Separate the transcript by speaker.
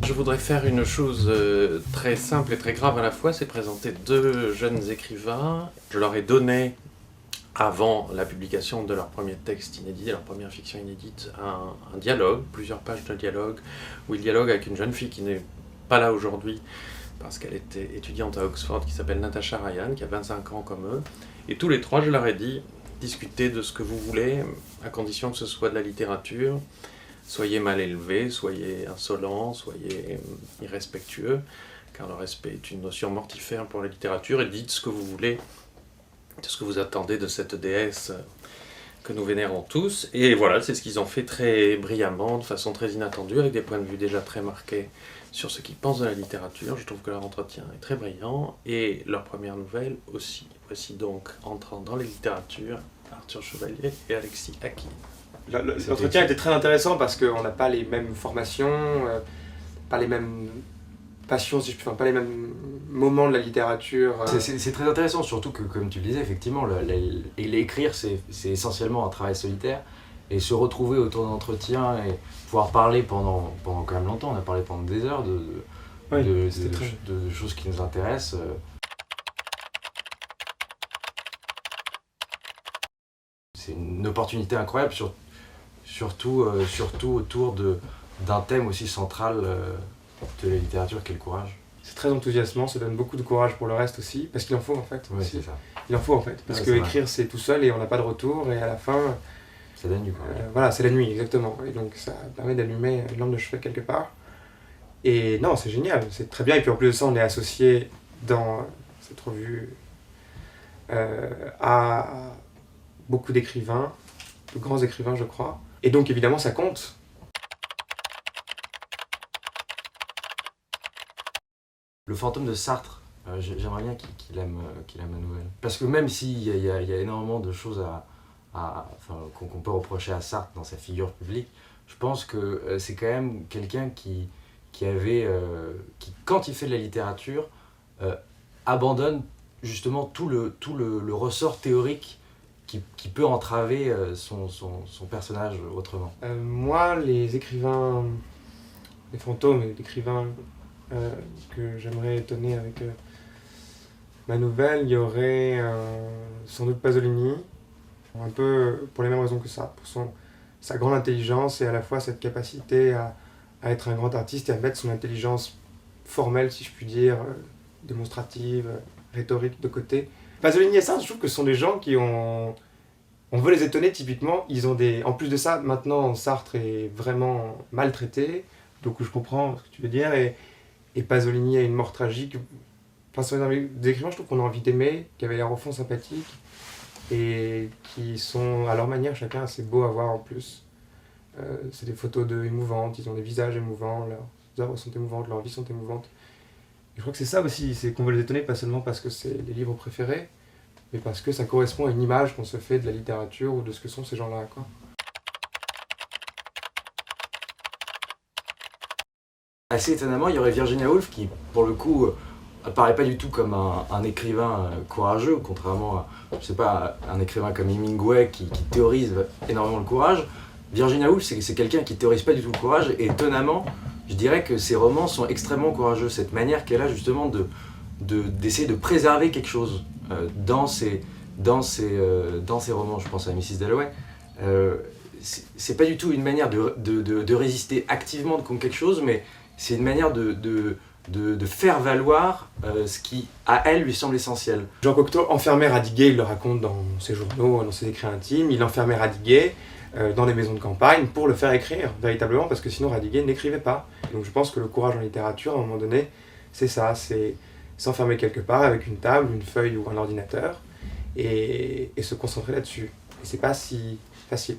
Speaker 1: je voudrais faire une chose très simple et très grave à la fois, c'est présenter deux jeunes écrivains. Je leur ai donné, avant la publication de leur premier texte inédit, de leur première fiction inédite, un dialogue, plusieurs pages de dialogue, où ils dialoguent avec une jeune fille qui n'est pas là aujourd'hui, parce qu'elle était étudiante à Oxford, qui s'appelle Natasha Ryan, qui a 25 ans comme eux. Et tous les trois, je leur ai dit, discutez de ce que vous voulez, à condition que ce soit de la littérature. Soyez mal élevés, soyez insolents, soyez irrespectueux, car le respect est une notion mortifère pour la littérature, et dites ce que vous voulez, de ce que vous attendez de cette déesse que nous vénérons tous. Et voilà, c'est ce qu'ils ont fait très brillamment, de façon très inattendue, avec des points de vue déjà très marqués sur ce qu'ils pensent de la littérature. Je trouve que leur entretien est très brillant, et leur première nouvelle aussi. Voici donc, entrant dans les littératures, Arthur Chevalier et Alexis Aki.
Speaker 2: L'entretien était très intéressant parce qu'on n'a pas les mêmes formations, pas les mêmes passions, si je puis dire, pas les mêmes moments de la littérature.
Speaker 3: C'est très intéressant, surtout que, comme tu le disais, effectivement, l'écrire, c'est essentiellement un travail solitaire. Et se retrouver autour d'un entretien et pouvoir parler pendant quand même longtemps, on a parlé pendant des heures de choses qui nous intéressent. C'est une opportunité incroyable, surtout autour d'un thème aussi central de la littérature qu'est le courage.
Speaker 2: C'est très enthousiasmant, ça donne beaucoup de courage pour le reste aussi, parce qu'il en faut en fait.
Speaker 3: Oui, c'est ça.
Speaker 2: Il en faut en fait, parce que écrire c'est tout seul et on n'a pas de retour, et à la fin...
Speaker 3: C'est la nuit, quoi.
Speaker 2: Voilà, c'est la nuit, exactement. Et donc ça permet d'allumer une lampe de chevet quelque part. Et non, c'est génial, c'est très bien. Et puis en plus de ça, on est associé dans cette revue à beaucoup d'écrivains, de grands écrivains, je crois. Et donc évidemment, ça compte.
Speaker 3: Le fantôme de Sartre, j'aimerais bien qu'il aime ma nouvelle. Parce que même s'il y a énormément de choses qu'on peut reprocher à Sartre dans sa figure publique, je pense que c'est quand même quelqu'un qui, quand il fait de la littérature, abandonne justement tout le ressort théorique qui peut entraver son personnage autrement.
Speaker 2: Moi, les écrivains, les fantômes et les écrivains que j'aimerais étonner avec ma nouvelle, il y aurait sans doute Pasolini, un peu pour les mêmes raisons que ça, pour sa grande intelligence et à la fois cette capacité à être un grand artiste et à mettre son intelligence formelle, si je puis dire, démonstrative, rhétorique de côté. Pasolini et Sartre, je trouve que ce sont des gens qui ont... On veut les étonner typiquement, ils ont des... En plus de ça, maintenant, Sartre est vraiment maltraité, donc je comprends ce que tu veux dire, et Pasolini a une mort tragique. Enfin, ce sont des écrivains, je trouve qu'on a envie d'aimer, qui avaient l'air au fond sympathiques, et qui sont à leur manière chacun assez beaux à voir en plus. C'est des photos d'eux émouvantes, ils ont des visages émouvants, leurs œuvres sont émouvantes, leurs vies sont émouvantes. Et je crois que c'est ça aussi, c'est qu'on veut les étonner, pas seulement parce que c'est les livres préférés, mais parce que ça correspond à une image qu'on se fait de la littérature ou de ce que sont ces gens-là, quoi.
Speaker 3: Assez étonnamment, il y aurait Virginia Woolf qui, pour le coup, apparaît pas du tout comme un écrivain courageux, contrairement à, je sais pas, un écrivain comme Hemingway qui théorise énormément le courage. Virginia Woolf, c'est quelqu'un qui théorise pas du tout le courage, et étonnamment, je dirais que ses romans sont extrêmement courageux. Cette manière qu'elle a justement d'essayer de préserver quelque chose dans ses romans, je pense à Mrs. Dalloway. C'est pas du tout une manière de résister activement contre quelque chose, mais c'est une manière de faire valoir ce qui, à elle, lui semble essentiel.
Speaker 2: Jean Cocteau enfermait Radiguet, il le raconte dans ses journaux, dans ses écrits intimes, il enfermait Radiguet dans des maisons de campagne pour le faire écrire, véritablement, parce que sinon Radiguet n'écrivait pas. Donc je pense que le courage en littérature, à un moment donné, c'est ça, c'est s'enfermer quelque part avec une table, une feuille ou un ordinateur, et se concentrer là-dessus. Et c'est pas si facile.